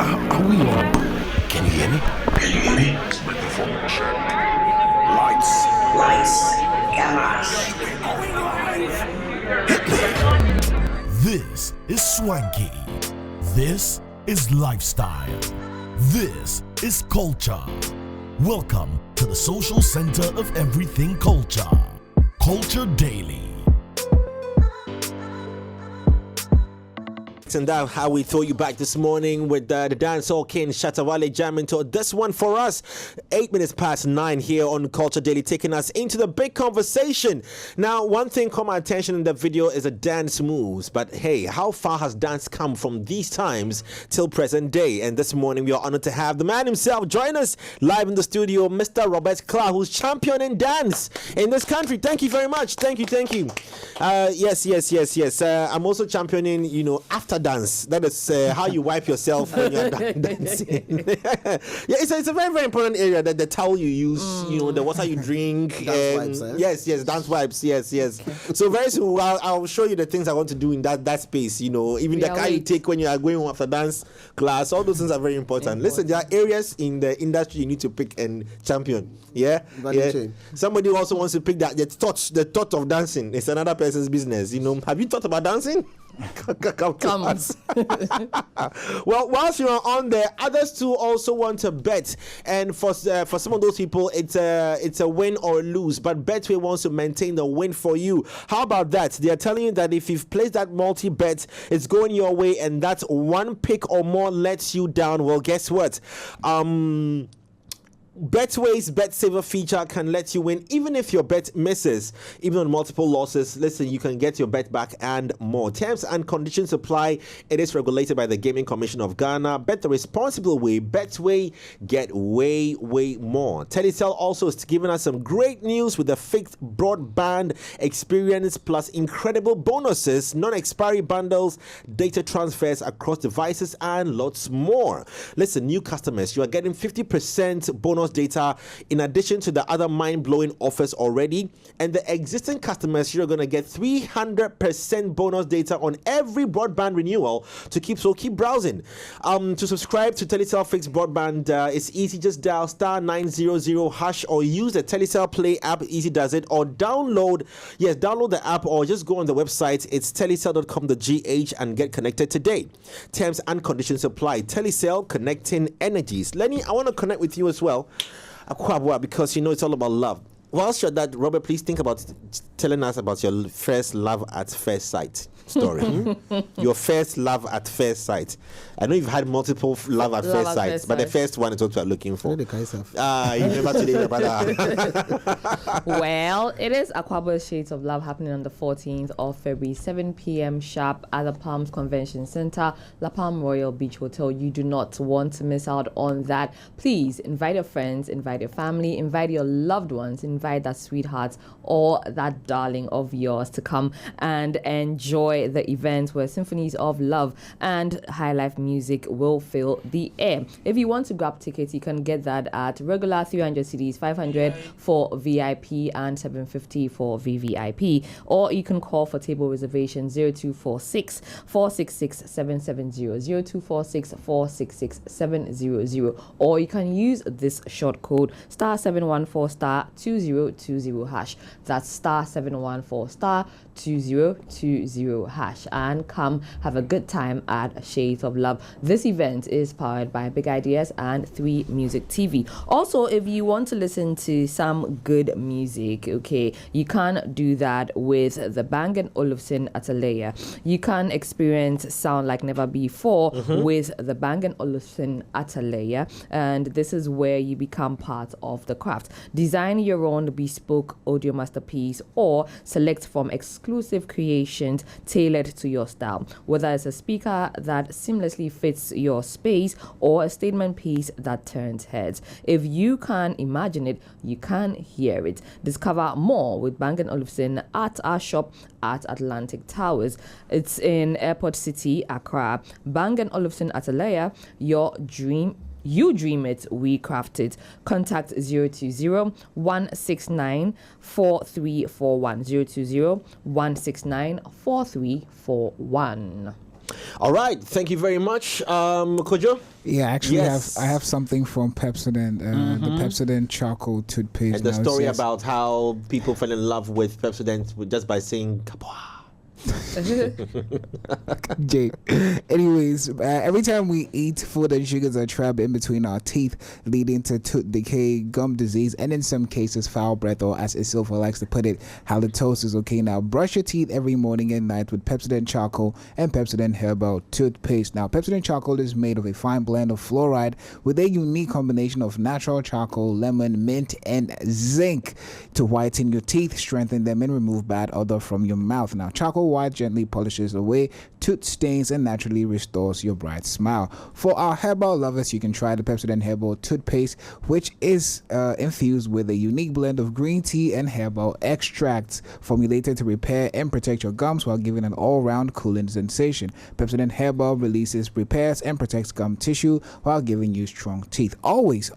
Are we on? Can you hear me? Can you hear me? Microphone check. Lights. Cameras. This is swanky. This is lifestyle. This is culture. Welcome to the social center of everything culture. Culture Daily. And that's how we throw you back this morning with the dancehall king Shatawale jamming to this one for us. 8 minutes past 9 here on Culture Daily, taking us into the big conversation. Now, one thing caught my attention in the video is the dance moves. But hey, how far has dance come from these times till present day? And this morning we are honored to have the man himself join us live in the studio, Mr. Robert Klah, who's championing dance in this country. Thank you very much. Thank you. Yes. I'm also championing, after dance. That is how you wipe yourself when you're dancing. Yeah, it's a very, very important area, that the towel you use, the water you drink. Dance wipes, Yes, dance wipes. Yes. So very soon I'll show you the things I want to do in that space. Even the car you take when you are going home after dance class. All those things are very important. Listen, there are areas in the industry you need to pick and champion. Yeah. Somebody also wants to pick that the thought of dancing. It's another person's business. Have you thought about dancing? Come on. Well, whilst you're on there, others too also want to bet, and for some of those people, it's a win or lose. But Betway wants to maintain the win for you. How about that? They are telling you that if you've placed that multi-bet, it's going your way, and that one pick or more lets you down. Well, guess what? Betway's Bet Saver feature can let you win even if your bet misses. Even on multiple losses, listen, you can get your bet back and more. Terms and conditions apply. It is regulated by the Gaming Commission of Ghana. Bet the responsible way. Betway, get way more. Telecel also is giving us some great news with the fixed broadband experience plus incredible bonuses, non-expiry bundles, data transfers across devices, and lots more. Listen, new customers, you are getting 50% bonus data in addition to the other mind-blowing offers already, and the existing customers, you're going to get 300% bonus data on every broadband renewal to keep browsing. To subscribe to Telecel fixed broadband, it's easy. Just dial *900# or use the Telecel Play app. Easy does it. Or download the app, or just go on the website. It's telecel.com.gh and get connected today. Terms and conditions apply. Telecel, connecting energies. Lenny, I want to connect with you as well, because it's all about love. Whilst you're that, Robert, please think about telling us about your first love at first sight story. Your first love at first sight. I know you've had multiple love at first sight, but the first one is what we're looking for. You remember today, brother. Well, it is Aquaba Shades of Love happening on the 14th of February, 7 p.m. sharp at the Palms Convention Center, La Palm Royal Beach Hotel. You do not want to miss out on that. Please invite your friends, invite your family, invite your loved ones, invite that sweetheart or that darling of yours to come and enjoy the event where symphonies of love and high life music will fill the air. If you want to grab tickets, you can get that at regular 300 cedis, 500 for VIP and 750 for VVIP, or you can call for table reservation 0246 466 770, 0246 466 700, or you can use this short code *714 *2020#. That's *714 *2020# and come have a good time at Shades of Love. This event is powered by Big Ideas and 3 Music TV. Also, if you want to listen to some good music, you can do that with the Bang & Olufsen Atelier. You can experience sound like never before with the Bang & Olufsen Atelier, and this is where you become part of the craft. Design your own bespoke audio masterpiece or select from exclusive creations tailored to your style, whether it's a speaker that seamlessly fits your space or a statement piece that turns heads. If you can imagine it, you can hear it. Discover more with Bang & Olufsen at our shop at Atlantic Towers. It's in Airport City, Accra. Bang & Olufsen Atelier, your dream. You dream it, we craft it. Contact 020-169-4341. 020-169-4341. All right, thank you very much, Kojo. Yeah, actually, Yes. I have something from Pepsodent, the Pepsodent charcoal toothpaste. And the Now, it story says- about how people fell in love with Pepsodent just by saying "Kapwa." Jake. Anyways, every time we eat, food and sugars are trapped in between our teeth, leading to tooth decay, gum disease, and in some cases, foul breath, or as Isilfa likes to put it, halitosis. Okay, now brush your teeth every morning and night with Pepsodent charcoal and Pepsodent herbal toothpaste. Now, Pepsodent charcoal is made of a fine blend of fluoride with a unique combination of natural charcoal, lemon, mint, and zinc to whiten your teeth, strengthen them, and remove bad odor from your mouth. Now, charcoal white gently polishes away tooth stains and naturally restores your bright smile. For our herbal lovers, you can try the Pepsodent herbal toothpaste, which is infused with a unique blend of green tea and herbal extracts, formulated to repair and protect your gums while giving an all-round cooling sensation. Pepsodent herbal releases, repairs, and protects gum tissue while giving you strong teeth. Always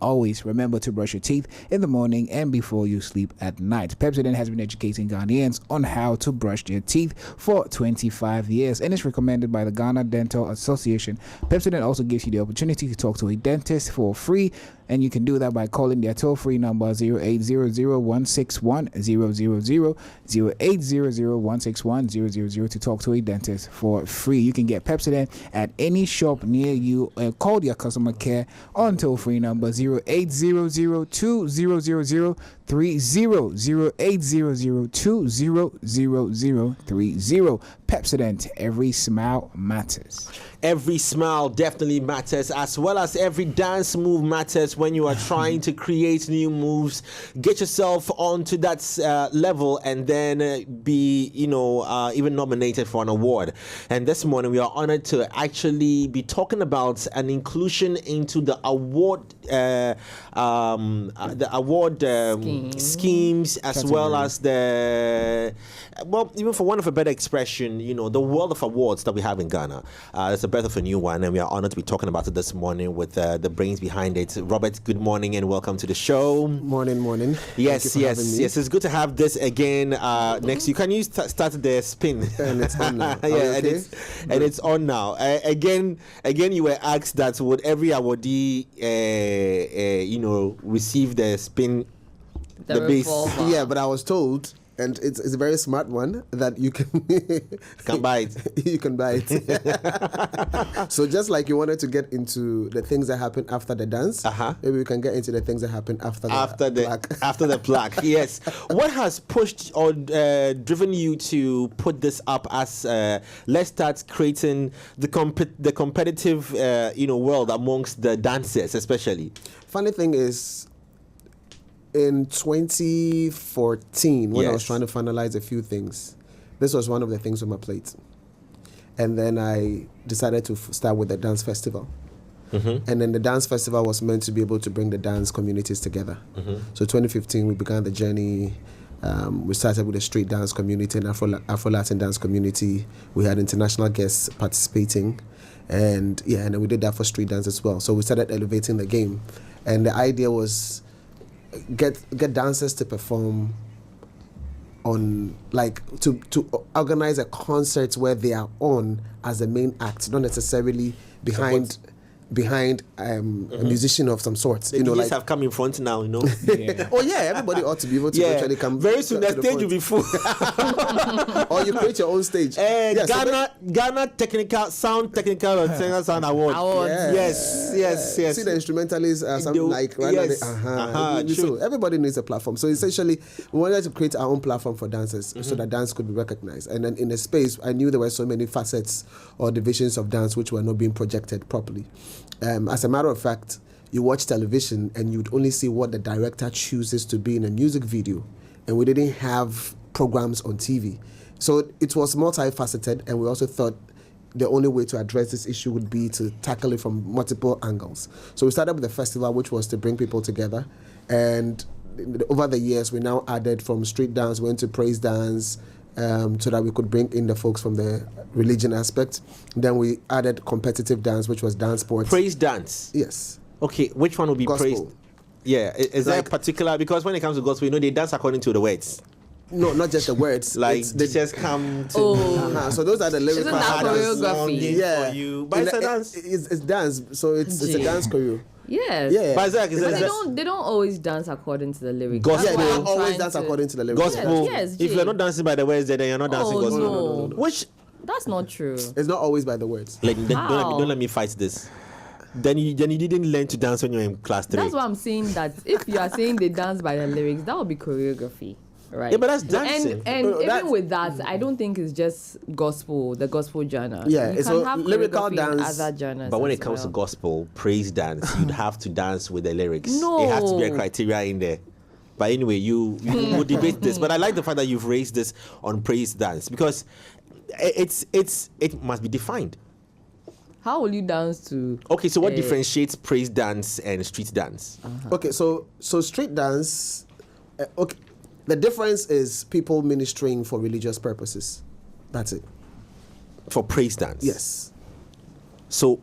remember to brush your teeth in the morning and before you sleep at night. Pepsodent has been educating Ghanaians on how to brush their teeth for 25 years and is recommended by the Ghana Dental Association. Pepsodent also gives you the opportunity to talk to a dentist for free, and you can do that by calling their toll-free number 0800-161-000, 0800-161-000 to talk to a dentist for free. You can get Pepsodent at any shop near you and call their customer care on toll-free number 0800-2000-30, 0800-2000-30. Pepsodent, every smile matters. Every smile definitely matters, as well as every dance move matters when you are trying to create new moves. Get yourself onto that level and then be, even nominated for an award. And this morning we are honored to actually be talking about an inclusion into the award, schemes, as well as even for one of a better expression, the world of awards that we have in Ghana. It's a birth of a new one, and we are honored to be talking about it this morning with the brains behind it. Robert, good morning and welcome to the show. Morning. Yes. It's good to have this again. Next, can you start the spin? And it's on now. Yeah, and it's on now. Again, you were asked that would every awardee, receive the spin, the base. Yeah, but I was told, and it's a very smart one, that you can buy it. You can buy it. So just like you wanted to get into the things that happen after the dance, maybe we can get into the things that happen after the plaque. After the plaque. Yes. What has pushed or driven you to put this up as let's start creating the competitive world amongst the dancers, especially? Funny thing is, in 2014, when I was trying to finalize a few things, this was one of the things on my plate. And then I decided to start with the dance festival. And then the dance festival was meant to be able to bring the dance communities together. So 2015, we began the journey. We started with the street dance community and Afro-Latin dance community. We had international guests participating. And then we did that for street dance as well. So we started elevating the game. And the idea was get dancers to perform on, to organize a concert where they are on as the main act, not necessarily behind a musician of some sort. The DJs have come in front now, Yeah. Oh yeah, everybody ought to be able to actually come. Very soon the stage will be full. Or you create your own stage. Ghana Technical Sound Award. Yes. See, the instrumentalists are something like So everybody needs a platform. So essentially, we wanted to create our own platform for dancers so that dance could be recognized. And then in the space, I knew there were so many facets or divisions of dance which were not being projected properly. As a matter of fact, you watch television and you'd only see what the director chooses to be in a music video, and we didn't have programs on TV. So it was multifaceted, and we also thought the only way to address this issue would be to tackle it from multiple angles. So we started with the festival, which was to bring people together, and over the years we now added from street dance, went to praise dance, so that we could bring in the folks from the religion aspect. Then we added competitive dance, which was dance sports. Praise dance? Yes. Okay, which one will be gospel. praised? Yeah, is there a particular, because when it comes to gospel, they dance according to the words. No, not just the words. Like it's they just come to. So those are the lyrical Isn't that dance. choreography? Yeah, For you. But it's a dance. It's dance, so it's a dance choreo. Yes. Yeah. But Isaac, But they don't always dance according to the lyrics. Gospel. That's Yeah, why they I'm don't always trying dance to- according to the lyrics. gospel. Yes, If Jay. you're not dancing by the words, then you're not dancing gospel. No. Which, That's not true. It's not always by the words. like, How? don't let me fight this. Then you didn't learn to dance when you were in class 3. That's why I'm saying that if you are saying they dance by the lyrics, that would be choreography, right? Yeah, but that's dancing. And No, that's- even with that, I don't think it's just gospel, the gospel genre. Yeah, you it's can a have lyrical choreography in dance. other genres. But when as it comes to well. gospel, praise dance, you'd have to dance with the lyrics. No. It has to be a criteria in there. But anyway, you will debate this. But I like the fact that you've raised this on praise dance because it must be defined. how will you dance to? Okay, so what differentiates praise dance and street dance? Okay, so street dance. Okay, the difference is people ministering for religious purposes. That's it. For praise dance? Yes. So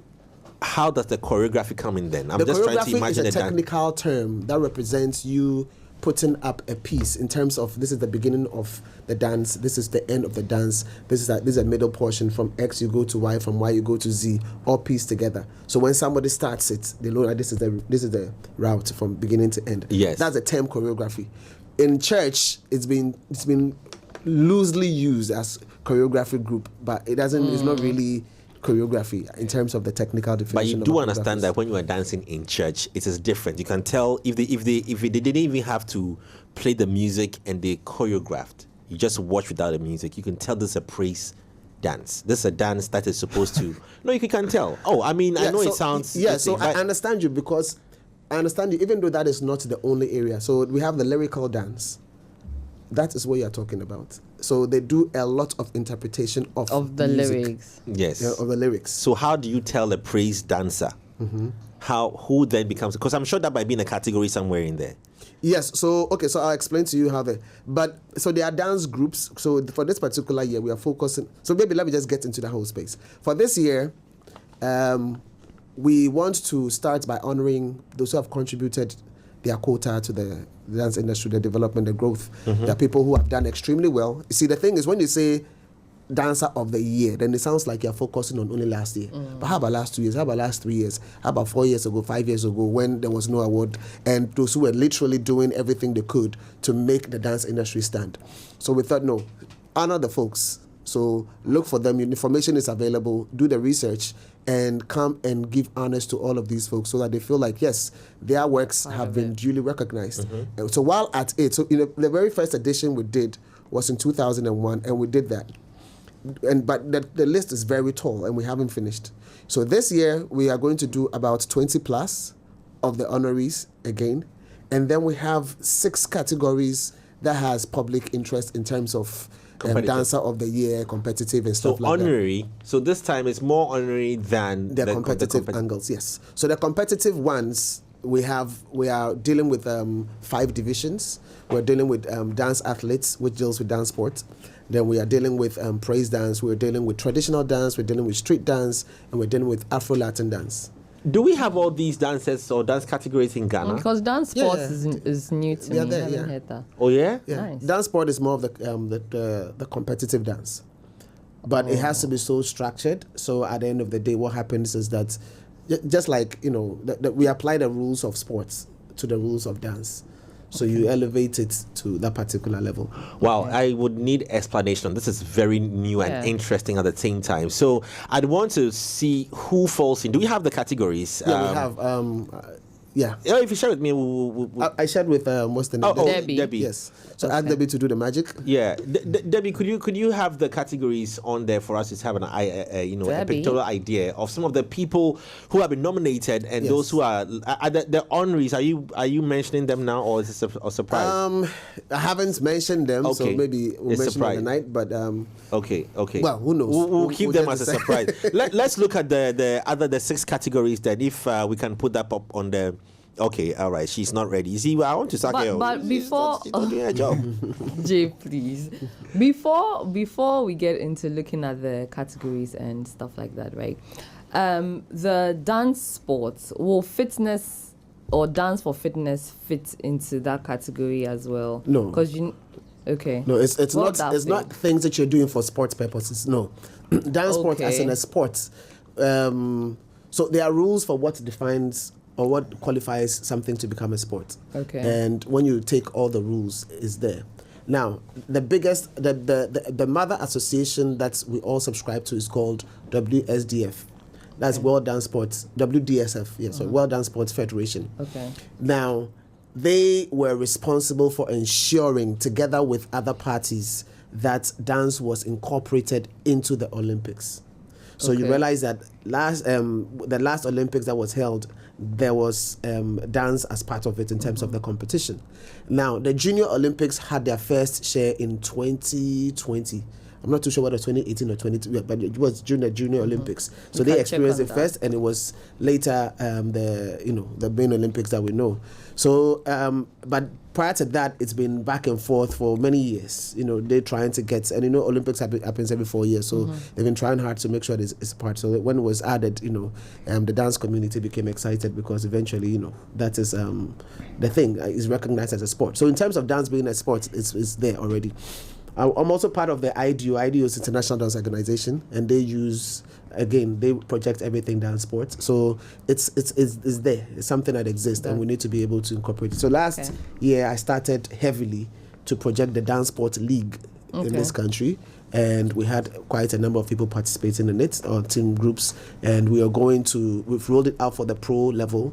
how does the choreography come in then? I'm The just trying to choreography is imagine a the dance. technical term that represents you putting up a piece in terms of this is the beginning of the dance, this is the end of the dance, this is a middle portion, from X you go to Y, from Y you go to Z, all pieced together. So when somebody starts it, they know that this is the route from beginning to end. Yes. That's the term choreography. In church, it's been loosely used as choreography group, but it doesn't. It's not really choreography in terms of the technical But definition. you of do what understand choreography that is. when you are dancing in church, it is different. You can tell if they didn't even have to play the music and they choreographed. You just watch without the music. You can tell this is a praise dance. This is a dance that is supposed to. No, you can tell. Oh, I mean, I know it sounds. Yeah, this so thing, I but- understand you because I understand you, even though that is not the only area. So we have the lyrical dance. That is what you're talking about. So they do a lot of interpretation of The music. lyrics. Yes. Yeah, of the lyrics. So how do you tell a praise dancer? Mm-hmm. Who then becomes? Because I'm sure that might be in a category somewhere in there. Yes, so okay, so I'll explain to you how so there are dance groups. So for this particular year, we are focusing. So maybe let me just get into the whole space. For this year, we want to start by honoring those who have contributed their quota to the dance industry, the development, the growth. There are people who have done extremely well. You see, the thing is, when you say dancer of the year, then it sounds like you're focusing on only last year. But how about last 2 years? How about last 3 years? How about 4 years ago, 5 years ago, when there was no award, and those who were literally doing everything they could to make the dance industry stand? So we thought, no, honor the folks. So look for them. Information is available. Do the research and come and give honors to all of these folks so that they feel like, yes, their works have been duly recognized. And so while at it, so the very first edition we did was in 2001, and we did that. But the list is very tall, and we haven't finished. So this year, we are going to do about 20 plus of the honorees again. And then we have 6 categories that has public interest in terms of dancer of the year, competitive and So stuff like that. honorary. So this time it's more honorary than The competitive angles, yes. So the competitive ones, we are dealing with 5 divisions. We're dealing with dance athletes, which deals with dance sports. Then we are dealing with praise dance. We're dealing with traditional dance. We're dealing with street dance, and we're dealing with Afro-Latin dance. Do we have all these dances or dance categories in Ghana? Because dance Yeah, sports yeah. is new to Yeah, me. there, I haven't yeah. heard that. Oh yeah. Yeah, Nice. dance sport is more of the competitive dance, but it has to be so structured. So at the end of the day, what happens is that just like we apply the rules of sports to the rules of dance. So you elevate it to that particular level. Wow, I would need explanation. This is very new and Yeah. interesting at the same time. So I'd want to see who falls in. Do we have the categories? Yeah, we have. Yeah, If you share with me, we'll I shared with what's the name? Debbie. Yes. So ask Debbie to do the magic. Yeah, Debbie, could you have the categories on there for us to have a Debbie? pictorial idea of some of the people who have been nominated and Yes. those who are the honorees? Are you mentioning them now, or is it a surprise? I haven't mentioned them, so Okay. maybe we'll It's mention them surprise. tonight. But Okay. well, who knows? We'll keep We'll them just as a decide. surprise. Let's look at the 6 categories then, if we can put that up on the. Okay, all right. She's not ready. You see, I want to sack her. But before She's not doing her job. Jay, please. Before we get into looking at the categories and stuff like that, right? The dance sports, will fitness or dance for fitness fit into that category as well? No. Because Okay. No, it's What not. It's dancing? not things that you're doing for sports purposes. No, dance sport as in a sport. So there are rules for what defines or what qualifies something to become a sport. Okay. And when you take all the rules, is there. Now, the biggest, the mother association that we all subscribe to is called WSDF. That's World Dance Sports, WDSF, yes, so World Dance Sports Federation. Okay. Now, they were responsible for ensuring, together with other parties, that dance was incorporated into the Olympics. So you realize that the last Olympics that was held, there was dance as part of it in terms of the competition. Now, the Junior Olympics had their first share in 2020. I'm not too sure whether 2018 or 22, but it was during the Junior Olympics. So they experienced it first, and it was later the main Olympics that we know. So, but prior to that, it's been back and forth for many years. They're trying to get, and Olympics happens every 4 years, so they've been trying hard to make sure it's part. So that when it was added, the dance community became excited because eventually, that is the thing is recognized as a sport. So in terms of dance being a sport, it's there already. I'm also part of the IDO. IDO is International Dance Organization, and they project everything dance sports. So it's there. It's something that exists, and we need to be able to incorporate it. So last year, I started heavily to project the Dance Sport League in this country, and we had quite a number of people participating in it, or team groups, and we've rolled it out for the pro level.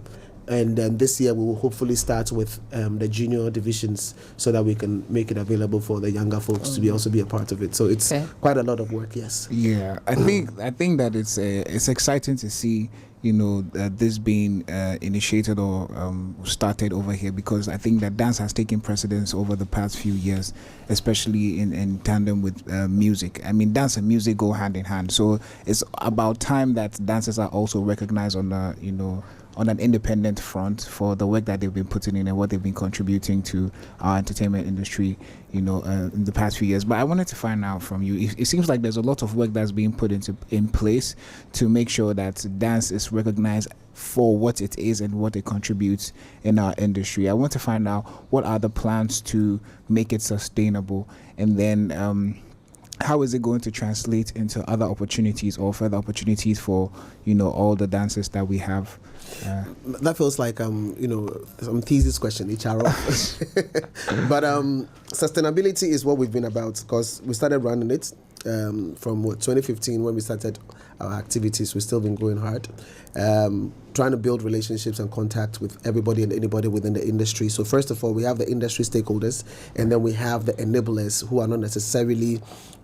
And then this year we will hopefully start with the junior divisions so that we can make it available for the younger folks to also be a part of it. So it's quite a lot of work, yes. Yeah, I think that it's exciting to see this being initiated or started over here, because I think that dance has taken precedence over the past few years, especially in tandem with music. I mean, dance and music go hand in hand, so it's about time that dancers are also recognized on on an independent front for the work that they've been putting in and what they've been contributing to our entertainment industry, in the past few years. But I wanted to find out from you, it seems like there's a lot of work that's being put in place to make sure that dance is recognized for what it is and what it contributes in our industry. I want to find out what are the plans to make it sustainable, and then how is it going to translate into other opportunities or further opportunities for all the dancers that we have. That feels like some thesis question, HR. But sustainability is what we've been about, because we started running it from 2015 when we started our activities. We've still been going hard, trying to build relationships and contact with everybody and anybody within the industry. So first of all, we have the industry stakeholders, and then we have the enablers who are not necessarily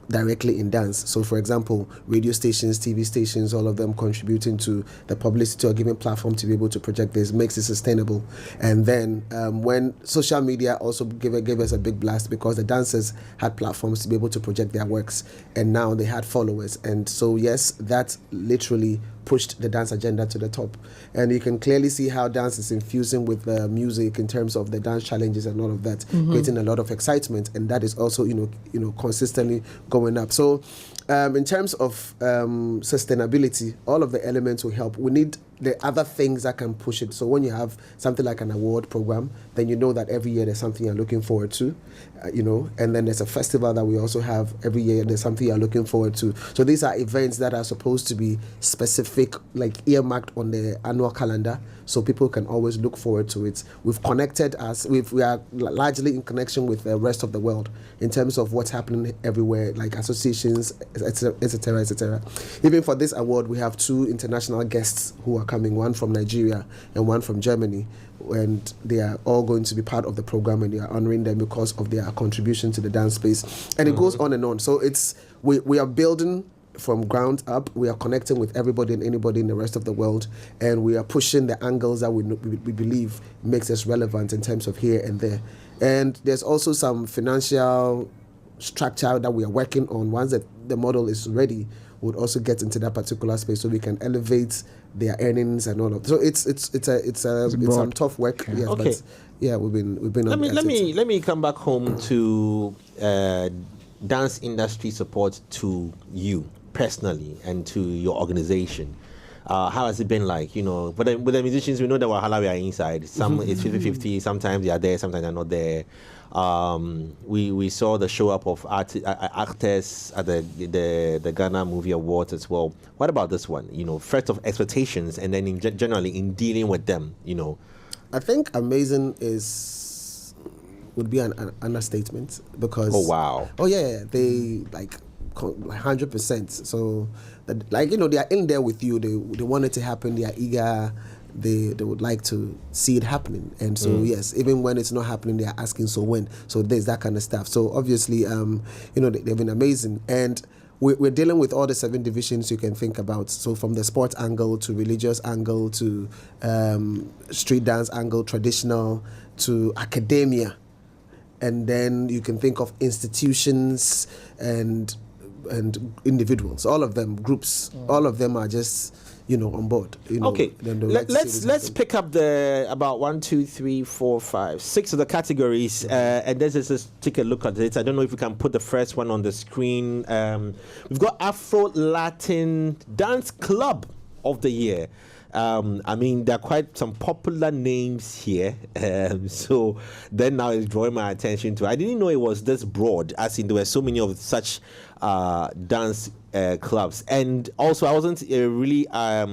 directly in dance. So for example, radio stations, TV stations, all of them contributing to the publicity or giving platform to be able to project this makes it sustainable. And then when social media also gave us a big blast, because the dancers had platforms to be able to project their works, and now they had followers. And so yes, that literally pushed the dance agenda to the top. And you can clearly see how dance is infusing with music in terms of the dance challenges and all of that, creating a lot of excitement, and that is also consistently going up. So in terms of sustainability, all of the elements will help. We need the other things that can push it. So when you have something like an award program, then you know that every year there's something you're looking forward to, and then there's a festival that we also have every year, there's something you're looking forward to. So these are events that are supposed to be specific, like earmarked on the annual calendar, so people can always look forward to it. We've connected us, we are largely in connection with the rest of the world in terms of what's happening everywhere, like associations, etc., etc. Even for this award, we have 2 international guests who are coming, one from Nigeria and one from Germany, and they are all going to be part of the program, and they are honoring them because of their contribution to the dance space. And it goes on and on. So we are building from ground up. We are connecting with everybody and anybody in the rest of the world, and we are pushing the angles that we believe makes us relevant in terms of here and there. And there's also some financial structure that we are working on. Once that the model is ready, would also get into that particular space so we can elevate their earnings and all of. So it's some tough work. Yes, okay. But yeah, we've been. Let me come back home to dance industry support to you personally and to your organization. How has it been like? But then with the musicians, we know that Wahala we are inside. Some it's 50-50. Sometimes they are there, sometimes they're not there. We saw the show up of actors at the Ghana Movie Awards as well. What about this one? Threat of expectations, and then generally in dealing with them. I think amazing would be an understatement, because they like 100%. So they are in there with you. They want it to happen. They are eager. They would like to see it happening. And so yes, even when it's not happening, they are asking, so when? So there's that kind of stuff. So obviously they've been amazing. And we're dealing with all the 7 divisions you can think about. So from the sports angle to religious angle to street dance angle, traditional to academia. And then you can think of institutions and individuals, all of them, groups, all of them are just on board. Okay, let's pick up the about 1, 2, 3, 4, 5, 6 of the categories, and let's just take a look at it. I don't know if we can put the first one on the screen. We've got Afro Latin Dance Club of the Year. I mean, there are quite some popular names here. So then now it's drawing my attention to. I didn't know it was this broad, as in there were so many of such dance clubs. And also, I wasn't really. I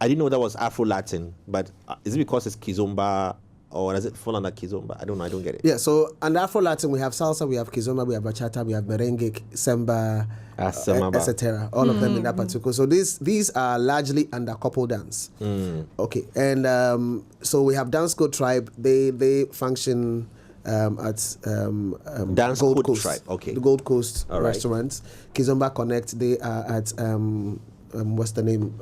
didn't know that was Afro Latin, but is it because it's Kizomba? Or does it fall under Kizomba? I don't know. I don't get it. Yeah, so under Afro Latin, we have salsa, we have Kizomba, we have bachata, we have merengue, samba, Dancetera, all of them in that particular. So these are largely under couple dance. Okay, and so we have Dance Code Tribe. They function at Dance Gold Code Coast. Tribe. Okay, the Gold Coast all right. restaurants. Kizomba Connect. They are at what's the name?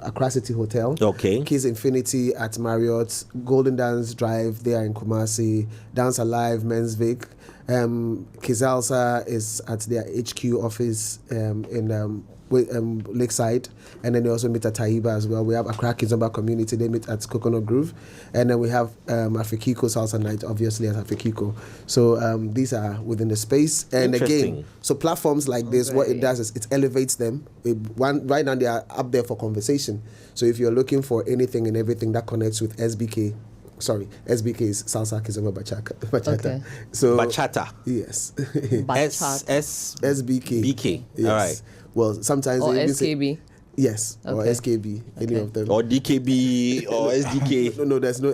Accra City Hotel. Okay. Kids Infinity at Marriott. Golden Dance Drive. They are in Kumasi. Dance Alive, Men's Vic. Kizalsa is at their HQ office in Lakeside, and then they also meet at Taiba as well. We have Accra Kizomba Community. They meet at Coconut Grove, and then we have Afikiko Salsa Night, obviously at Afikiko. So these are within the space, and again, so platforms like this, what it does is it elevates them. Right now they are up there for conversation. So if you're looking for anything and everything that connects with SBK is Salsa Kizomba Bachata. Okay. So Bachata. Yes. SBK. BK. Yes. All right. Well, sometimes Or they even SKB. Yes, or Okay. SKB, any of them. Or DKB or SDK. No, there's no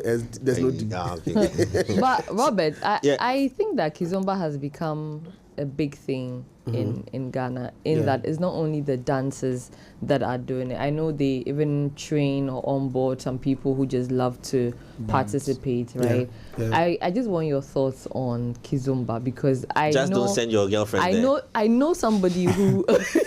D. Okay. But Robert, Yeah. I think that Kizomba has become a big thing in Ghana, that it's not only the dancers that are doing it. I know they even train or onboard some people who just love to participate, right? Yeah. I just want your thoughts on Kizomba, because I Just know, don't send your girlfriend I know somebody who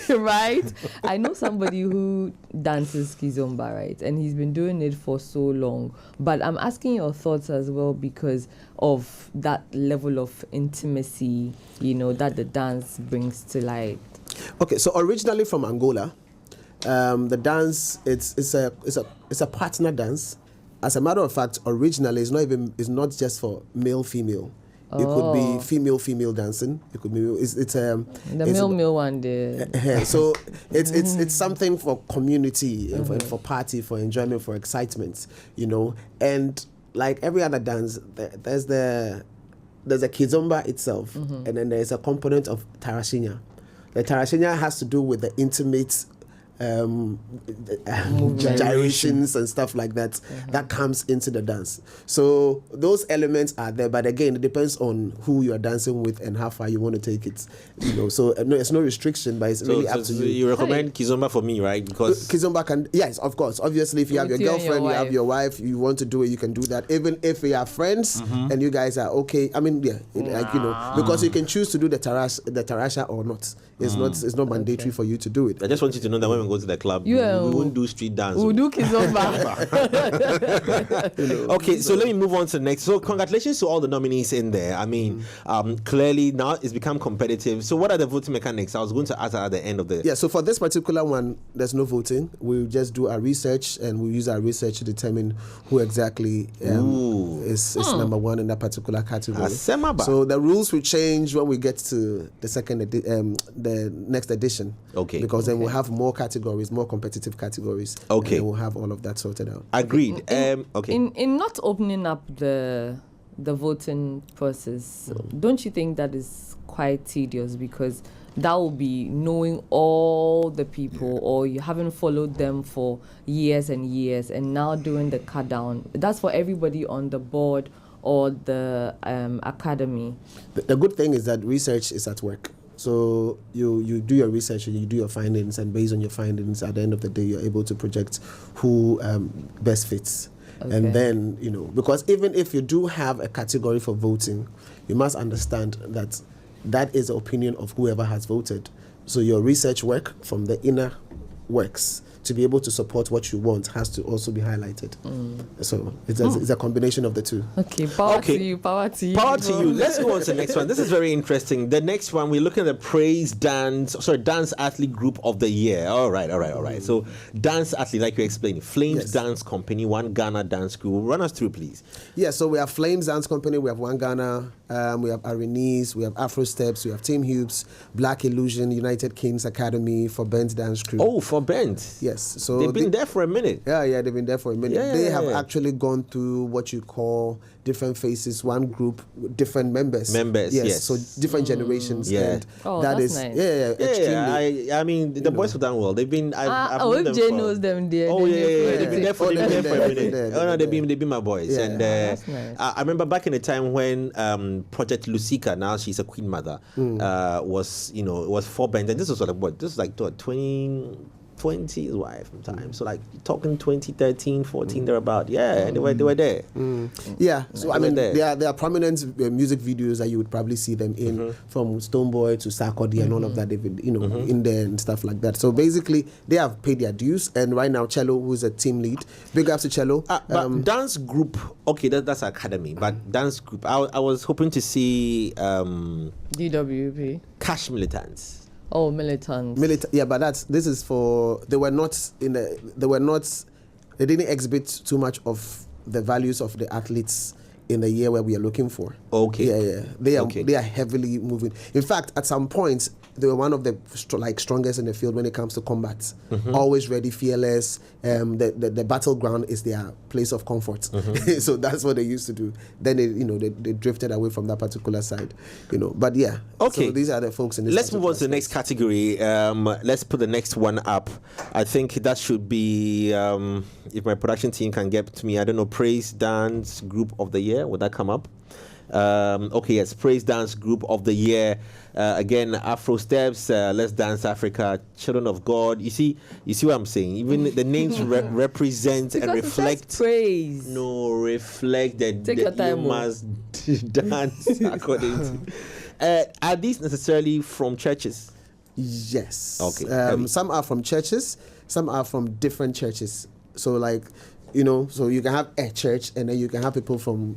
right? I know somebody who dances Kizomba, right? And he's been doing it for so long. But I'm asking your thoughts as well because of that level of intimacy, that the dance brings to light. Okay, so originally from Angola, the dance it's a partner dance. As a matter of fact, originally it's not just for male female. It could be female dancing. It could be the male one there. So it's something for community, for party, for enjoyment, for excitement, and like every other dance, there's a Kizomba itself, and then there's a component of Tarashinya. The Tarashinya has to do with the intimate gyrations and stuff like that that comes into the dance. So those elements are there, but again, it depends on who you are dancing with and how far you want to take it. So it's no restriction, but it's really up to you. You recommend Kizomba for me, right? Because Kizomba can, yes, of course. Obviously, if you have your girlfriend, you have your wife, you want to do it, you can do that. Even if you are friends and you guys are okay. I mean, because you can choose to do the tarasha or not. It's not mandatory for you to do it. I just want you to know that when we go to the club, we won't do street dance. We'll do Kizomba. Okay, so let me move on to the next. So congratulations to all the nominees in there. I mean, clearly now it's become competitive. So what are the voting mechanics? I was going to ask at the end of the... Yeah, so for this particular one, there's no voting. We'll just do our research, and we'll use our research to determine who exactly is number one in that particular category. So the rules will change when we get to the next edition. Okay. Because then we'll have more categories categories, more competitive categories. Okay. And we'll have all of that sorted out. Agreed. In, Okay. in not opening up the voting process, don't you think that is quite tedious, because that will be knowing all the people, or you haven't followed them for years and years, and now doing the cut down? That's for everybody on the board or the academy. The good thing is that research is at work. So you do your research and you do your findings, and based on your findings, at the end of the day, you're able to project who best fits. Okay. And then, because even if you do have a category for voting, you must understand that that is the opinion of whoever has voted. So your research work from the inner works to be able to support what you want has to also be highlighted. So it's a combination of the two. Okay, power to you. Power to you. Let's go on to the next one. This is very interesting. The next one, we're looking at the Dance Athlete Group of the Year. All right. So Dance Athlete, like you explained, Flames Dance Company, One Ghana Dance Crew. Run us through, please. Yeah, so we have Flames Dance Company, we have One Ghana, we have Arenes, we have Afro Steps, we have Team Hoops, Black Illusion, United Kings Academy, For Bent Dance Crew. Oh, For Bent. Yes. So they've been there for a minute. Yeah, they've been there for a minute. Yeah, they have actually gone through what you call different phases, one group, different members. Yes. So different generations. Yeah. And that is nice. Extremely. I mean, the boys have done well. They've been. If Jay knows them, there. Oh yeah. They've been there for a minute. They've been my boys. Yeah. And that's nice. I remember back in the time when Project Lucica, now she's a queen mother, was For Bent, and this was what 2020 is wife time. So like talking 2013, 14, thereabout. Yeah, they were there. Yeah. So I mean, there are prominent music videos that you would probably see them in, from Stoneboy to Sarkodie and all of that. They've been, in there and stuff like that. So basically, they have paid their dues. And right now, Cello, who's a team lead, big ups to Cello. But dance group, okay, that's academy. But dance group, I was hoping to see DWP. Cash Militants. Oh, militants. Yeah, but this is for, they didn't exhibit too much of the values of the athletes in the year where we are looking for. Okay. Yeah. They are heavily moving. In fact, at some points, they were one of the strongest in the field when it comes to combat. Always ready, fearless. The battleground is their place of comfort. So that's what they used to do. Then they drifted away from that particular side. But yeah. Okay. So these are the folks in this. Let's move on to the next category. Let's put the next one up. I think that should be, if my production team can get to me, I don't know, Praise Dance Group of the Year. Would that come up? Okay, yes, Praise Dance Group of the Year. Again, Afro Steps, Let's Dance Africa, Children of God. You see what I'm saying? Even the names represent and reflect. Praise. No, reflect that Take your time, you must dance according to. Are these necessarily from churches? Yes. Okay. Some are from churches. Some are from different churches. So like, so you can have a church, and then you can have people from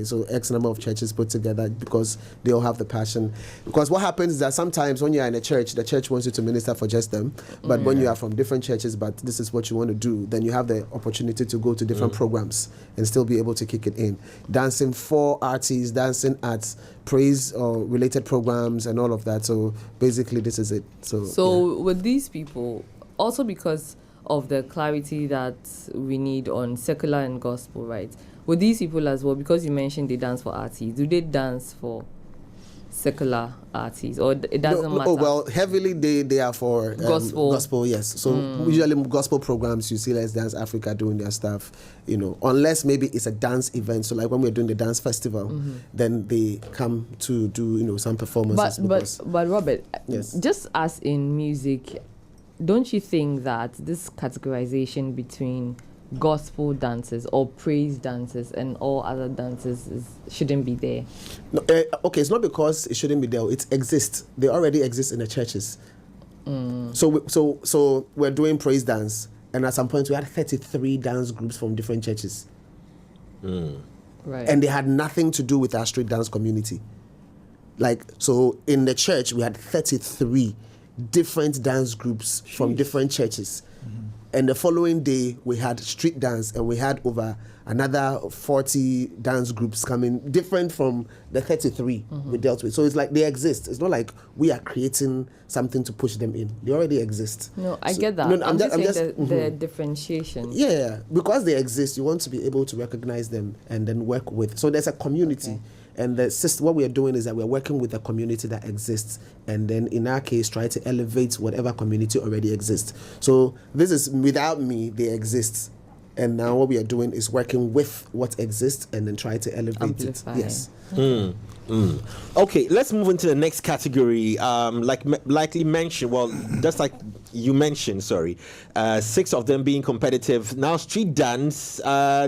so X number of churches put together, because they all have the passion. Because what happens is that sometimes when you're in a church, the church wants you to minister for just them. But when you are from different churches, but this is what you want to do, then you have the opportunity to go to different programs and still be able to kick it in. Dancing for artists, dancing at praise or related programs and all of that. So basically this is it. So with these people, also because of the clarity that we need on secular and gospel, right? With these people as well, because you mentioned they dance for artists, do they dance for secular artists, or it doesn't matter? Oh, well, heavily they are for gospel, yes. So usually gospel programs, you see Let's Dance Africa doing their stuff, unless maybe it's a dance event. So like when we're doing the dance festival, then they come to do, some performances. But Robert, yes. Just as in music, don't you think that this categorization between gospel dances or praise dances and all other dances shouldn't be there? No, okay, it's not because it shouldn't be there. It exists. They already exist in the churches. So we're doing praise dance, and at some point we had 33 dance groups from different churches. Right. And they had nothing to do with our street dance community. So in the church we had 33 different dance groups from different churches. And the following day, we had street dance, and we had over another 40 dance groups coming, different from the 33 we dealt with. So it's like they exist. It's not like we are creating something to push them in. They already exist. No, I get that. I'm just saying the differentiation. Yeah, because they exist, you want to be able to recognize them and then work with. So there's a community. Okay. And what we are doing is that we're working with a community that exists, and then in our case, try to elevate whatever community already exists. So this is without me, they exist. And now what we are doing is working with what exists and then try to elevate Amplify. it. Yes. Okay, let's move into the next category. Likely mentioned, well, just like you mentioned, 6 of them being competitive. Now, street dance.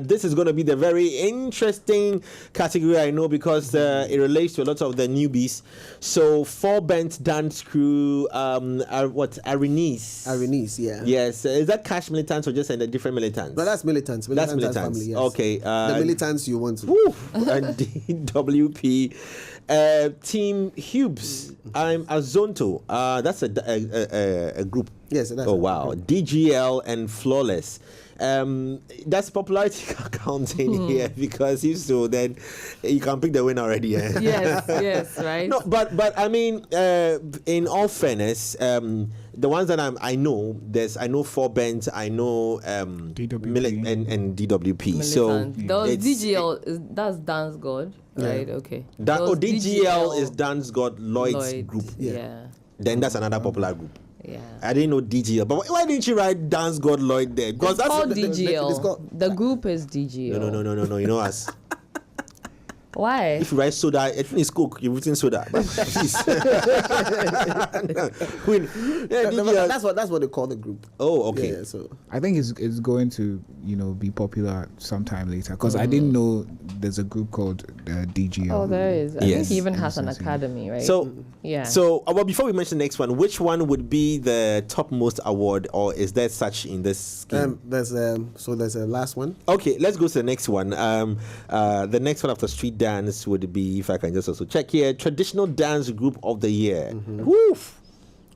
This is going to be the very interesting category, I know, because it relates to a lot of the newbies. So, 4 bent dance crew, Arenes? Arenes, yeah. Yes. Is that cash militants or just a different militants? No, that's militants. That's militants. Family, yes. Okay. The militants you want to. Woo, and DWP. Team Hubes. I'm Azonto. That's a group. Yes, that's oh wow. DGL and Flawless. That's popularity counting here, because if so, then you can pick the winner already. Yes, right. No, but I mean, in all fairness, the ones that I know, I know 4 bands, I know DWP and DWP. Militant. So those DGL that's Dance God, right? Okay. DGL is Dance God Lloyd's group. Yeah. Then that's another popular group. Yeah. I didn't know DGL, but why didn't you write Dance God Lloyd there? Because it's called DGL. The group is DGL. No. You know us. Why? If you write soda, I think it's Coke. You've written soda. But please. That's what they call the group. Oh, okay. Yeah, so I think it's going to be popular sometime later, because I didn't know there's a group called DGL. Oh, there is. I think he even has an academy, right? So yeah. So well, before we mention the next one, which one would be the topmost award, or is there such in this scheme? There's a last one. Okay, let's go to the next one. The next one after street dance would be, if I can just also check here, traditional dance group of the year. Woof.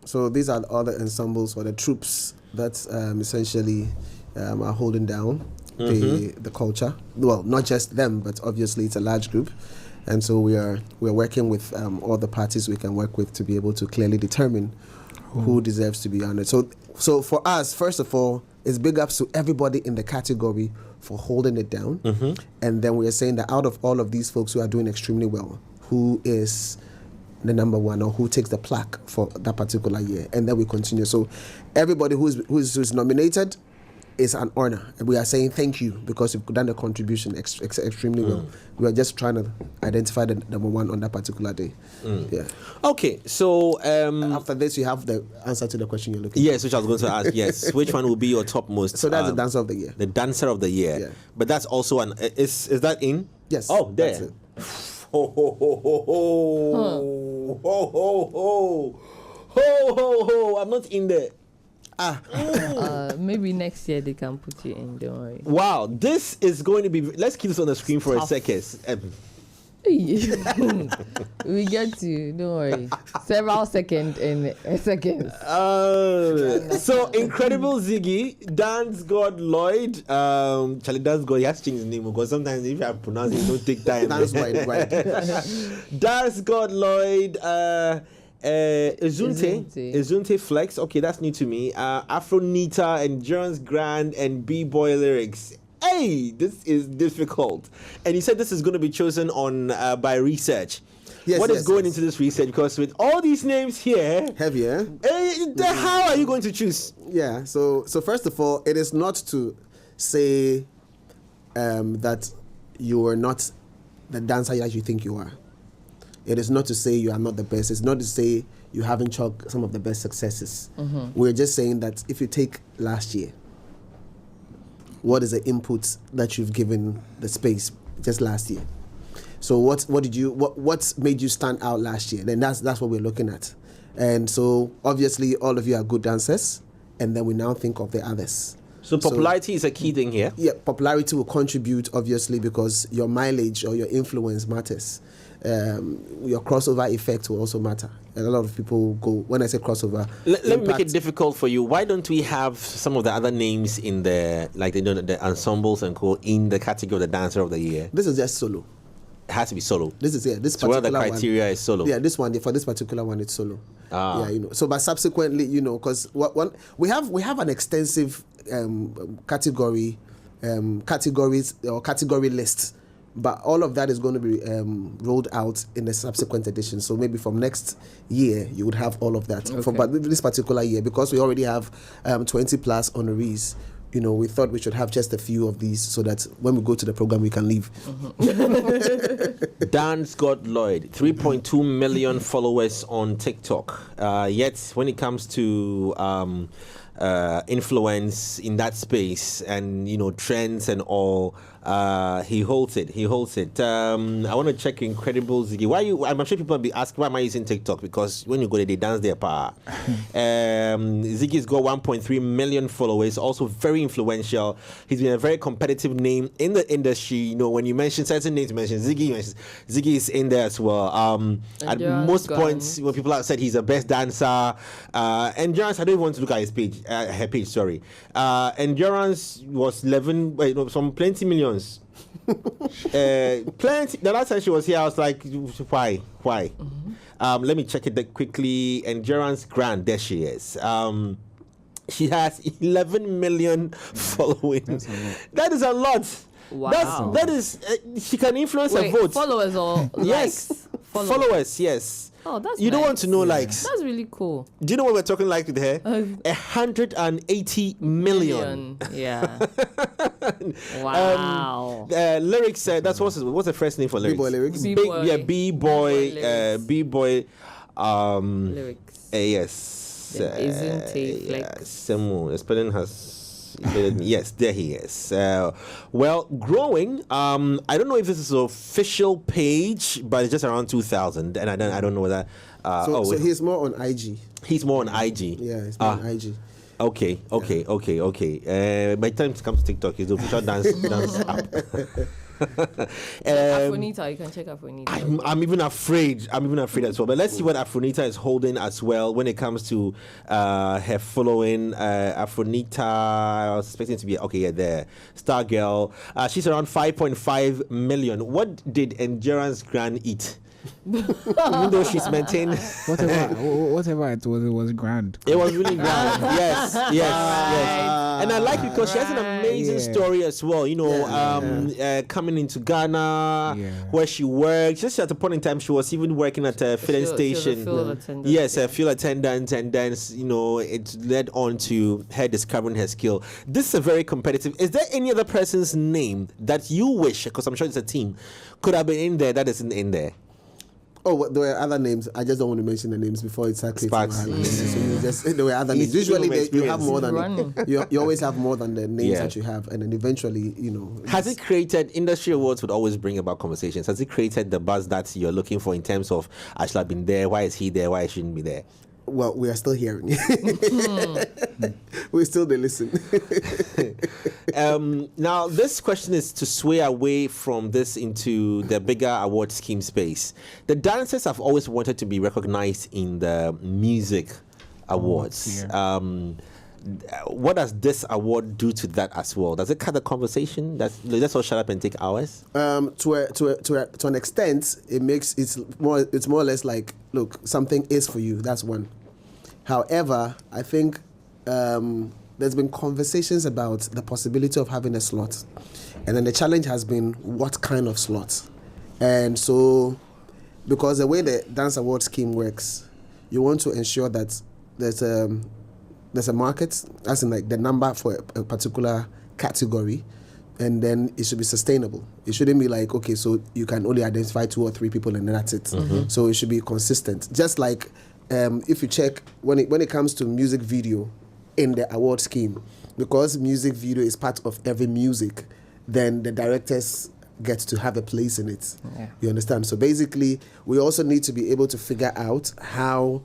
So these are all the ensembles or the troops that essentially are holding down the culture. Well, not just them, but obviously it's a large group, and so we're working with all the parties we can work with to be able to clearly determine who deserves to be honored. So for us, first of all, it's big ups to everybody in the category for holding it down, and then we are saying that out of all of these folks who are doing extremely well, who is the number one or who takes the plaque for that particular year, and then we continue. So everybody who's nominated is an honor, and we are saying thank you because you've done a contribution extremely well. We are just trying to identify the number one on that particular day. Yeah. Okay, so after this, you have the answer to the question you're looking. Yes, which I was going to ask. Yes, which one will be your topmost? So that's the dancer of the year. The dancer of the year. Yeah. But that's also is that in? Yes. Oh, there. That's it. Ho ho ho ho ho ho ho ho ho ho! I'm not in there. Maybe next year they can put you in. Don't worry. Wow, this is going to be. Let's keep this on the screen for a second. We get to. Don't worry. Several seconds in seconds. So incredible Ziggy, Dance God Lloyd, Charlie Dance God. He has to change his name because sometimes if I pronounce it, it don't take time. Dance right. Dance God Lloyd. Izunte Flex. Okay, that's new to me. Afro Nita, Endurance Grand, and B-Boy Lyrics. Hey, this is difficult. And you said this is going to be chosen on by research. Yes, what is going into this research? Because with all these names here, heavy, eh? How are you going to choose? Yeah. So first of all, it is not to say that you are not the dancer that you think you are. It is not to say you are not the best. It's not to say you haven't chalked some of the best successes. We're just saying that if you take last year, what is the input that you've given the space just last year? So what made you stand out last year? Then that's what we're looking at. And so obviously all of you are good dancers, and then we now think of the others. So popularity is a key thing here? Yeah, popularity will contribute obviously because your mileage or your influence matters. your crossover effect will also matter. And a lot of people go, when I say crossover, let me make it difficult for you. Why don't we have some of the other names in the, like the ensembles and co in the category of the dancer of the year? This is just solo. It has to be solo. This is this so one of the particular criteria one, is solo. Yeah, this one for this particular one it's solo. Yeah, So, but subsequently, because we have an extensive categories or category lists, but all of that is going to be rolled out in the subsequent edition. So maybe from next year you would have all of that. Okay. But this particular year, because we already have 20 plus honorees. We thought we should have just a few of these so that when we go to the program, we can leave. Dan Scott Lloyd, 3.2 million followers on TikTok. Yet, when it comes to influence in that space and, trends and all, he holds it. I want to check Incredible Ziggy. I'm sure people will be asking, why am I using TikTok? Because when you go there, they dance their power. Ziggy's got 1.3 million followers, also very influential. He's been a very competitive name in the industry. When you mention certain names, you mention Ziggy. Ziggy is in there as well. At most points, when people have said he's the best dancer, Endurance, I don't even want to look at his page, her page, sorry. Endurance was 11, some plenty millions. Plenty. The last time she was here, I was like, why? Let me check it quickly. Endurance Grand, there she is. She has 11 million following. That is a lot. Wow. That is she can influence her vote. Followers or yes, likes? Followers, yes. Oh, that's you don't nice. want to know likes. That's really cool. Do you know what we're talking like with her? 180 million. Yeah. Wow. Lyrics. That's what's the first name for lyrics? B-boy lyrics. B-boy. B-boy. Lyrics. Yes. Isn't he flex? The spelling has. Yes, there he is. Growing. I don't know if this is an official page, but it's just around 2,000, and I don't know whether. So he's more on IG. He's more on IG. Yeah, he's more on IG. Okay. By the time it comes to TikTok, he's the official dance app. Afronita, you can check Afronita. I'm even afraid as well. But let's see what Afronita is holding as well when it comes to her following. Afronita, I was expecting to be there. Star Girl. She's around 5.5 million. What did Endurance Grand eat? Even though she's maintained whatever it was grand. It was really grand. Yes. And I like it because she has an amazing story as well. Coming into Ghana, where she worked. Just at a point in time, she was even working at a filling station. Yes, a field attendant, and then it led on to her discovering her skill. This is a very competitive. Is there any other person's name that you wish, because I'm sure it's a team, could have been in there that isn't in there? Oh, there were other names. I just don't want to mention the names before it starts creating so there were other names. Usually you have more than you always have more than the names that you have, and then eventually Has it created industry awards? Would always bring about conversations. Has it created the buzz that you're looking for in terms of I should have been there? Why is he there? Why shouldn't be there? Well, we are still hearing. We still listen. Now, this question is to sway away from this into the bigger award scheme space. The dancers have always wanted to be recognized in the music awards. What does this award do to that as well? Does it cut the conversation? Let's all shut up and take hours? To an extent, it's more or less like, look, something is for you. That's one. However, I think there's been conversations about the possibility of having a slot, and then the challenge has been what kind of slot. And so, because the way the Dance Award scheme works, you want to ensure that there's a market, as in like the number for a particular category, and then it should be sustainable. It shouldn't be like, okay, so you can only identify 2 or 3 people and then that's it. Mm-hmm. So it should be consistent. Just like if you check when it comes to music video in the award scheme, because music video is part of every music, then the directors get to have a place in it. Yeah. You understand? So basically, we also need to be able to figure out how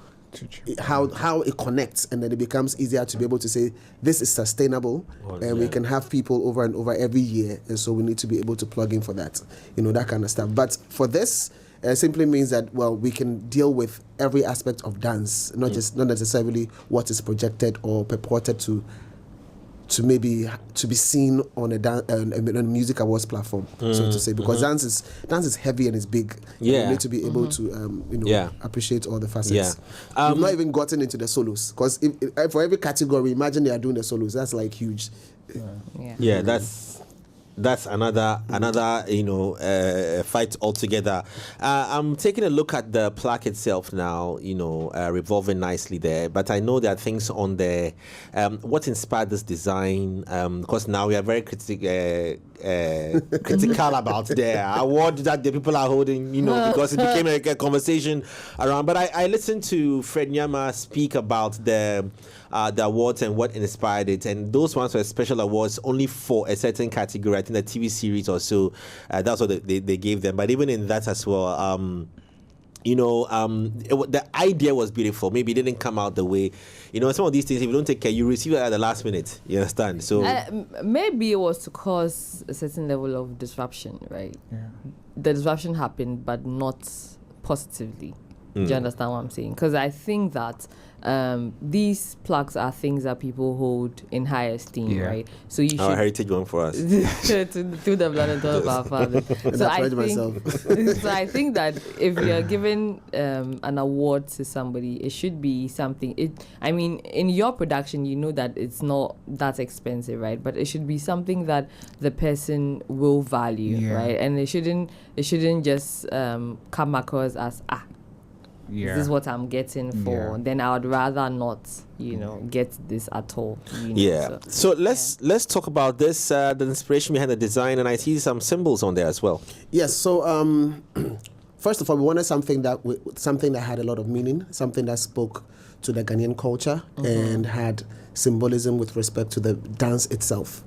how it connects, and then it becomes easier to be able to say this is sustainable, and we can have people over and over every year, and so we need to be able to plug in for that, that kind of stuff. But for this, simply means that we can deal with every aspect of dance, not necessarily what is projected or purported to be seen on a music awards platform, so to say, because dance is heavy and it's big. Yeah, you need to be able to appreciate all the facets. We've not even gotten into the solos, because for every category, imagine they are doing the solos. That's like huge. Yeah, that's another fight altogether. I'm taking a look at the plaque itself now, revolving nicely there. But I know there are things on there. What inspired this design? Because now we are very critical about the award that the people are holding, because it became a conversation around. But I listened to Fred Nyama speak about the awards and what inspired it, and those ones were special awards only for a certain category. I think the TV series or so, that's what they gave them. But even in that as well, the idea was beautiful. Maybe it didn't come out the way, some of these things, if you don't take care, you receive it at the last minute. You understand? So maybe it was to cause a certain level of disruption, right? Yeah. The disruption happened, but not positively. Do you understand what I'm saying? Because I think that these plaques are things that people hold in high esteem, right? So you our should heritage one for us. through the blood and thought of our fathers. So I think that if you're given an award to somebody, it should be something. In your production, you know that it's not that expensive, right? But it should be something that the person will value, right? And it shouldn't just come across as this is what I'm getting for. Then I would rather not, get this at all. So let's talk about this, the inspiration behind the design, and I see some symbols on there as well. Yes. So first of all, we wanted something that had a lot of meaning, something that spoke to the Ghanaian culture and had symbolism with respect to the dance itself.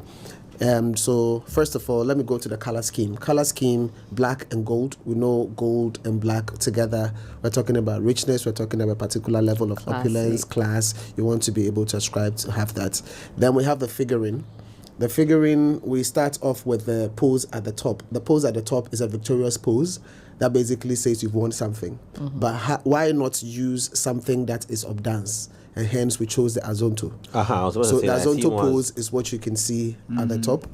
So first of all, let me go to the color scheme. Color scheme, black and gold. We know gold and black together. We're talking about richness. We're talking about a particular level of opulence, class. You want to be able to ascribe to have that. Then we have the figurine. The figurine, we start off with the pose at the top. The pose at the top is a victorious pose that basically says you've won something. But why not use something that is of dance? And hence we chose the Azonto. So the Azonto pose is what you can see at the top.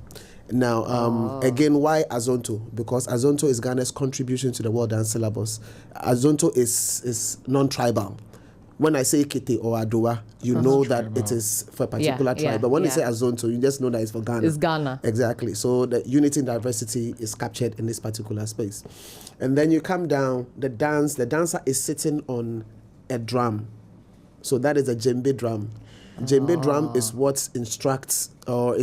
Now, again, why Azonto? Because Azonto is Ghana's contribution to the World Dance Syllabus. Azonto is non-tribal. When I say Kete or Adowa, you know that it is for a particular tribe. But when you say Azonto, you just know that it's for Ghana. It's Ghana. Exactly. So the unity and diversity is captured in this particular space. And then you come down, the dancer is sitting on a drum. So that is a djembe drum. Djembe drum is what instructs, or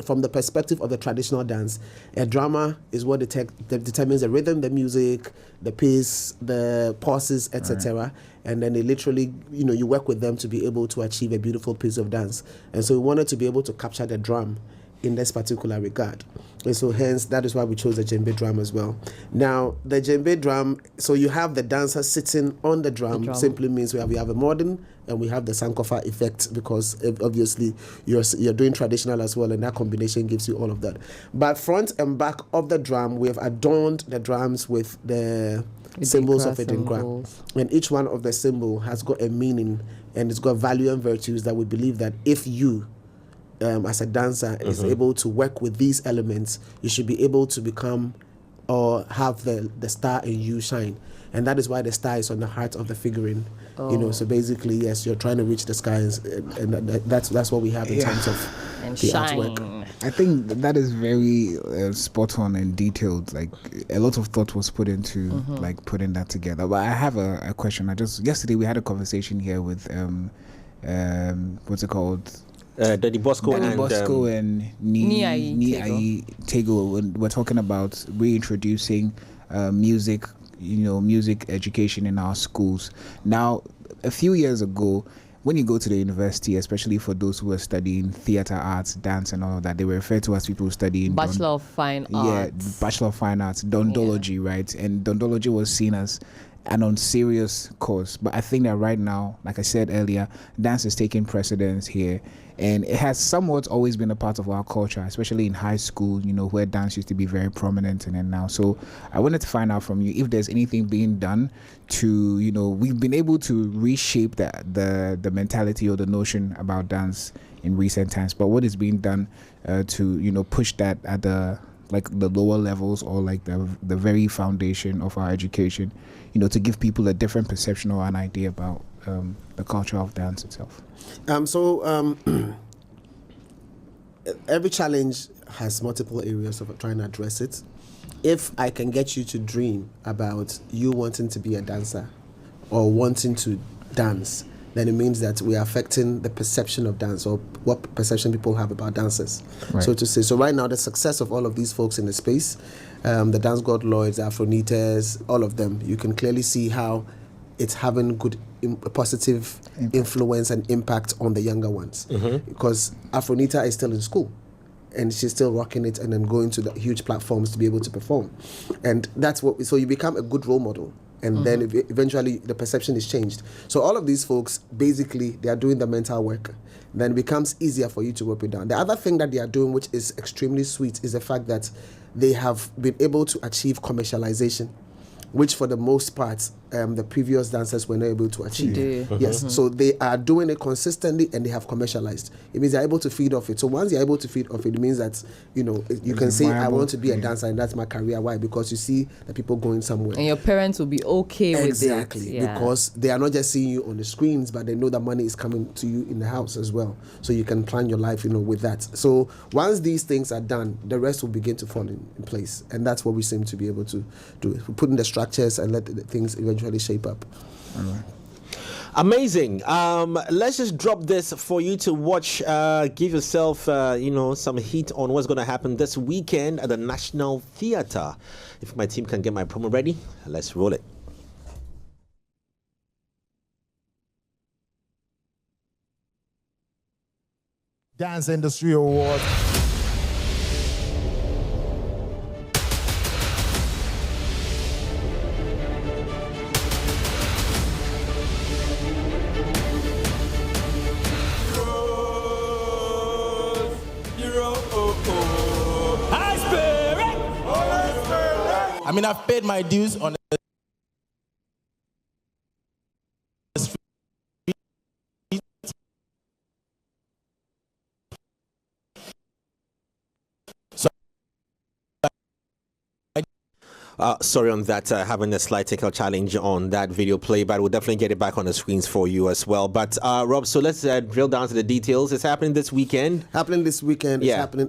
from the perspective of the traditional dance, a drummer is what determines the rhythm, the music, the pace, the pauses, etc. And then they literally, you work with them to be able to achieve a beautiful piece of dance. And so we wanted to be able to capture the drum in this particular regard. And so hence, that is why we chose the djembe drum as well. Now, the djembe drum, so you have the dancer sitting on the drum. Simply means we have a modern and we have the sankofa effect, because obviously you're doing traditional as well, and that combination gives you all of that. But front and back of the drum, we have adorned the drums with the symbols of Idinkra. And each one of the symbol has got a meaning, and it's got value and virtues that we believe that if you as a dancer is able to work with these elements, you should be able to become or have the star in you shine. And that is why the star is on the heart of the figurine. So basically, yes, you're trying to reach the skies, and that's what we have in terms of the artwork. I think that is very spot on and detailed. Like, a lot of thought was put into like putting that together. But I have a question. Yesterday we had a conversation here with what's it called? Danny Bosco and Niai Tego. We're talking about reintroducing music education in our schools. Now, a few years ago, when you go to the university, especially for those who are studying theater arts, dance and all of that, they were referred to as people studying Bachelor of Fine Arts. Yeah, Bachelor of Fine Arts, Dondology, right? And Dondology was seen as an unserious cause. But I think that right now, like I said earlier, dance is taking precedence here. And it has somewhat always been a part of our culture, especially in high school, where dance used to be very prominent and then now. So I wanted to find out from you if there's anything being done to, we've been able to reshape the mentality or the notion about dance in recent times. But what is being done to, push that at the lower levels or like the very foundation of our education, to give people a different perception or an idea about the culture of dance itself? Every challenge has multiple areas of trying to address it. If I can get you to dream about you wanting to be a dancer or wanting to dance, then it means that we are affecting the perception of dance or what perception people have about dancers, right. so to say. So right now, the success of all of these folks in the space, the Dance God Lloyds, the Afronitas, all of them, you can clearly see how it's having positive influence and impact on the younger ones. Because Afronita is still in school and she's still rocking it and then going to the huge platforms to be able to perform. And that's so you become a good role model. And then eventually the perception is changed. So all of these folks, basically, they are doing the mental work. Then it becomes easier for you to work it down. The other thing that they are doing, which is extremely sweet, is the fact that they have been able to achieve commercialization, which for the most part, the previous dancers were not able to achieve. Yes, so they are doing it consistently and they have commercialized. It means they're able to feed off it. So once you're able to feed off it, it means that, you can say, I want to be a dancer and that's my career. Why? Because you see the people going somewhere. And your parents will be okay with it. Exactly, because they are not just seeing you on the screens, but they know that money is coming to you in the house as well. So you can plan your life, with that. So once these things are done, the rest will begin to fall in place. And that's what we seem to be able to do. We put in the structures and let the things eventually shape up. All right. Amazing. Let's just drop this for you to watch. Give yourself, some heat on what's going to happen this weekend at the National Theatre. If my team can get my promo ready, let's roll it. Dance Industry Award. I mean, I've paid my dues on the street. Sorry on that, having a slight technical challenge on that video play, but we'll definitely get it back on the screens for you as well. But Rob, so let's drill down to the details. It's happening this weekend. It's happening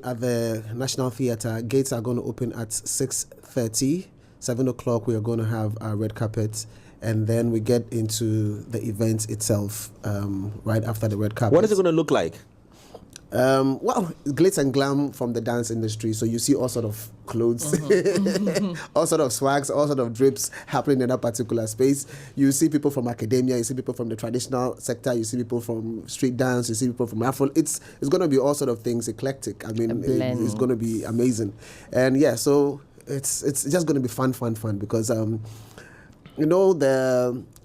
at the National Theatre. Gates are going to open at 6:30. 7 o'clock, we are going to have our red carpet. And then we get into the event itself right after the red carpet. What is it going to look like? Well, glitz and glam from the dance industry. So you see all sort of clothes, all sort of swags, all sort of drips happening in that particular space. You see people from academia, you see people from the traditional sector, you see people from street dance, you see people from Afro. It's going to be all sort of things, eclectic. I mean, it's going to be amazing. And yeah, so it's just going to be fun because the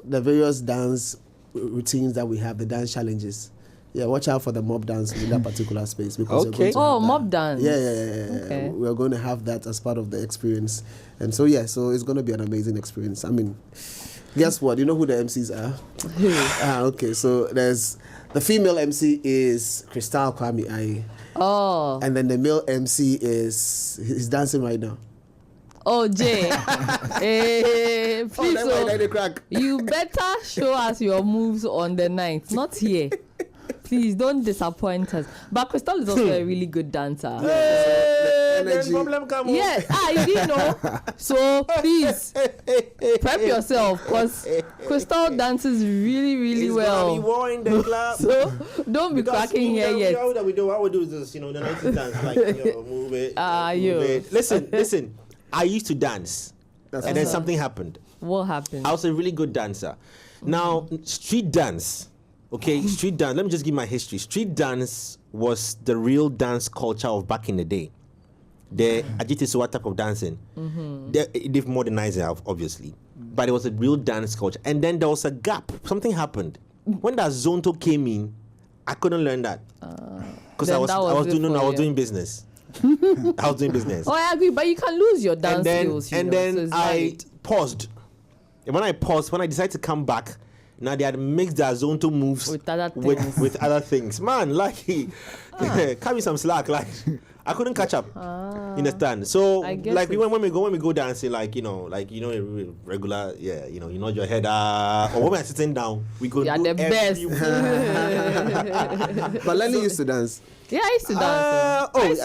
various dance routines that we have, the dance challenges. Yeah, watch out for the mob dance in that particular space because mob dance. Yeah. Okay. We're going to have that as part of the experience, and so it's going to be an amazing experience. I mean, guess what? You know who the MCs are? Okay. So there's the female MC is Crystal Kwame Aye. Oh. And then the male MC he's dancing right now. Oh, Jay. Please, you better show us your moves on the night, not here. Please don't disappoint us. But Crystal is also a really good dancer. Yes, you didn't know. So please prep yourself because Crystal dances really, really well. So don't be cracking here yet. What we do is this, the 90s dance, like move it. Move it. Listen. I used to dance, and then something happened. What happened? I was a really good dancer. Now, street dance, street dance. Let me just give my history. Street dance was the real dance culture of back in the day. The Ajiti Suwa type of dancing. They've modernized it, obviously. but it was a real dance culture. And then there was a gap. Something happened. When that Zonto came in, I couldn't learn that. Because I was doing business. I was doing business. Oh, I agree, but you can lose your dance skills. Then I paused. And when I decided to come back, now they had mixed their Zonto moves with other things. Man, like, cut me some slack. Like, I couldn't catch up. Understand? So, like, when we go dancing, like, regular, you nod your head, or when we're sitting down, we go. Yeah, the best. But Lenny used to dance. Yeah, I used to dance. I used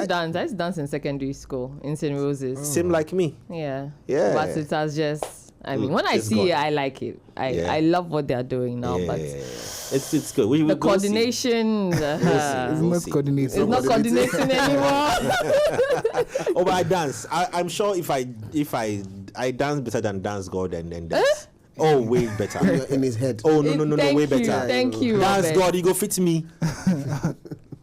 to dance in secondary school in St. Rose's. Same like me. Yeah. Yeah. But it was just, when I see it, I like it. I love what they're doing now. But it's good. We the coordination. It's not coordinating anymore. But I dance. I'm sure if I dance better than Dance God and dance. Oh, way better. In his head. Oh, no, way better. Thank you. Dance Robert. God, you go fit me.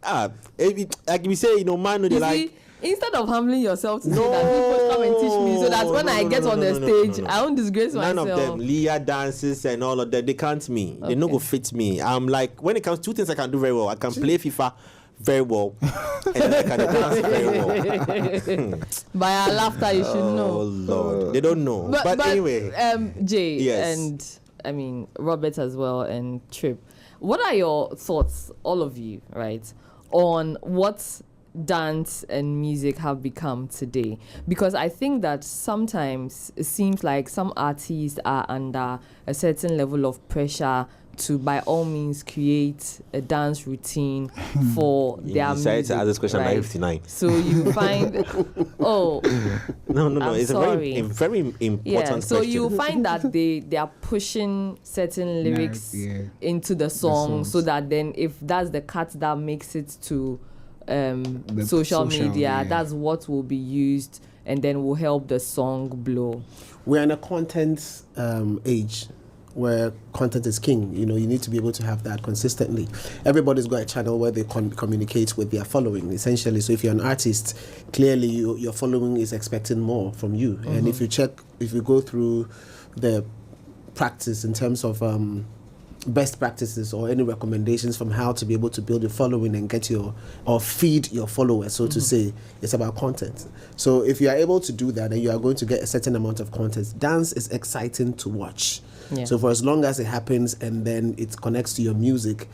Like we say, man, they like. Instead of humbling yourself to say that people come and teach me, so that when I get on the stage, I won't disgrace myself. None of them, Leah dances and all of that, they can't me. They no go fit me. I'm like, when it comes to 2 things I can do very well, I can play FIFA very well, and I can dance very well. By our laughter, you should know. Oh Lord, they don't know. But anyway, Jay, yes. And I mean Robert as well, and Trip. What are your thoughts, all of you, right, on what dance and music have become today? Because I think that sometimes it seems like some artists are under a certain level of pressure to by all means create a dance routine for their music. You decided to ask this question at 59. So you find no, it's sorry. a very important so question. you find that they are pushing certain lyrics into the song, so that then if that's the cut that makes it to social media, that's what will be used and then will help the song blow. We're in a content age where content is king. You need to be able to have that consistently. Everybody's got a channel where they communicate with their following, essentially. So if you're an artist, clearly your following is expecting more from you. Mm-hmm. And if you go through the practice in terms of best practices or any recommendations from how to be able to build your following and feed your followers, so to say, it's about content. So if you are able to do that, then you are going to get a certain amount of content. Dance is exciting to watch. Yeah. So for as long as it happens and then it connects to your music,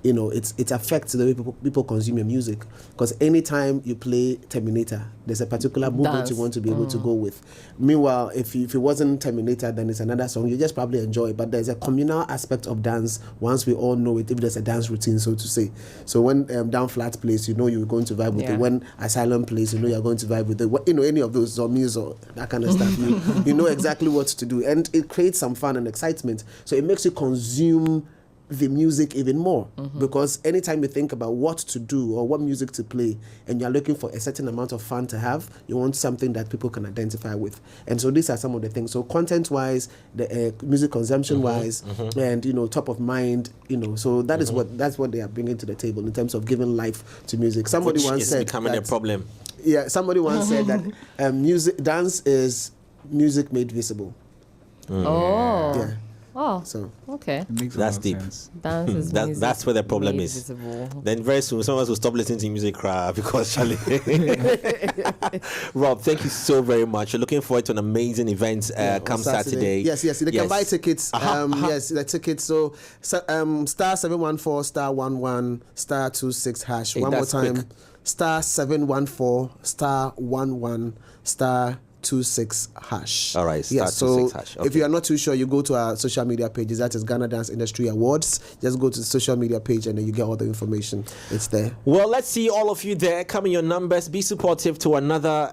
it affects the way people consume your music. Because anytime you play Terminator, there's a particular movement you want to be able to go with. Meanwhile, if it wasn't Terminator, then it's another song. You just probably enjoy it. But there's a communal aspect of dance once we all know it, if there's a dance routine, so to say. So when Down Flat plays, you're going to vibe with it. When Asylum plays, you're going to vibe with it. Any of those zombies or that kind of stuff, you know exactly what to do. And it creates some fun and excitement. So it makes you consume the music even more, because anytime you think about what to do or what music to play and you're looking for a certain amount of fun to have, you want something that people can identify with. And so these are some of the things. So content wise, the music consumption wise, and top of mind, so that is that's what they are bringing to the table in terms of giving life to music. Somebody once said becoming a problem. Yeah, somebody once said that dance is music made visible. Yeah. Oh, so okay. That's deep. Dance is that's where the problem is. Visible. Then very soon, some of us will stop listening to music because Charlie. Rob, thank you so very much. We're looking forward to an amazing event come Saturday. Yes. They can buy tickets. Yes, the tickets. So star 714 star 11 star 26 hash. Hey, one more time. Quick. Star 714 star 11 star 26 hash. All right, yes, so 26 hash. Okay. If you are not too sure, you go to our social media pages. That is Ghana Dance Industry Awards. Just go to the social media page and then you get all the information. It's there. Well, let's see all of you there. Come in your numbers. Be supportive to another,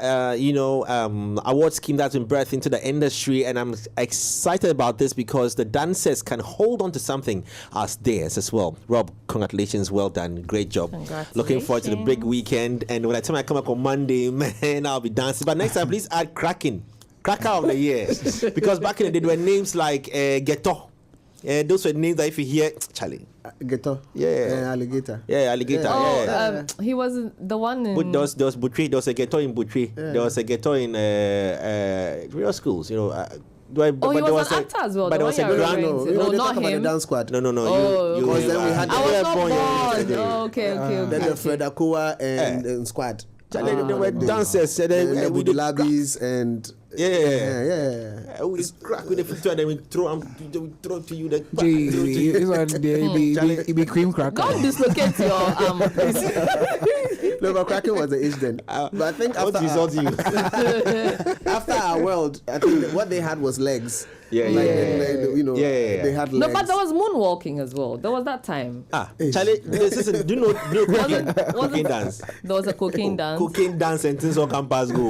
award scheme that's been birthed into the industry. And I'm excited about this because the dancers can hold on to something as theirs as well. Rob, congratulations. Well done. Great job. Looking forward to the big weekend. And by the time I come back on Monday, man, I'll be dancing. But next time, please add Cracker of the year. Because back in the day, there were names like Ghetto. Those were names that if you hear, Charlie. Ghetto? Yeah. Alligator. Yeah, Alligator. He was the one in... There was Butri. There was a Ghetto in Butri. There was a Ghetto in real schools, Oh, he was an actor as well. But The there was one a you're grand. referring to. You know, Oh, they not talk about the him. dance squad. No. Oh, You. Because then we had I was were not born yesterday. born. Oh, okay. then the Fred Akua and squad. Charlie, they were dancers. And then And we the do Labis and we crack with the foot and then we throw to you the. This one, it be cream cracker. Don't dislocate your arm. No, but cracking was the age then. But I think What after result you? after our world, I think what they had was legs. Yeah. They had legs. No, but there was moonwalking as well. There was that time. Charlie, listen, do you know cocaine dance? There was a cocaine dance. Cocaine dance and things on campus go.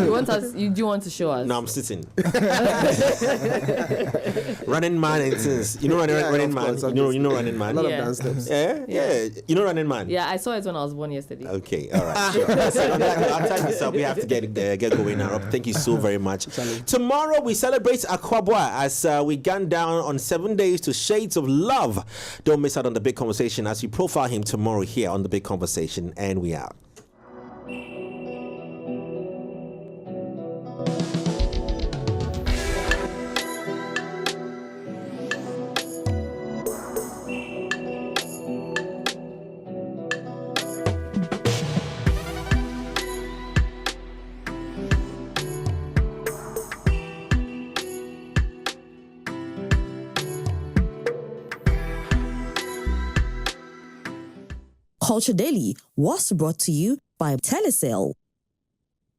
You do want to show us? No, I'm sitting. Running man and things. You know running man. course, You know running a man. lot Yeah. of dance steps. Yeah. You know running man. Yeah, I saw it when I was born yesterday. Okay, all right. Sure. So on that time yourself, we have to get going now. Rob, thank you so very much. Tomorrow we celebrate Akwabwa as we gun down on 7 days to Shades of Love. Don't miss out on the big conversation as we profile him tomorrow here on the big conversation, and we out. Culture Daily was brought to you by Telecel.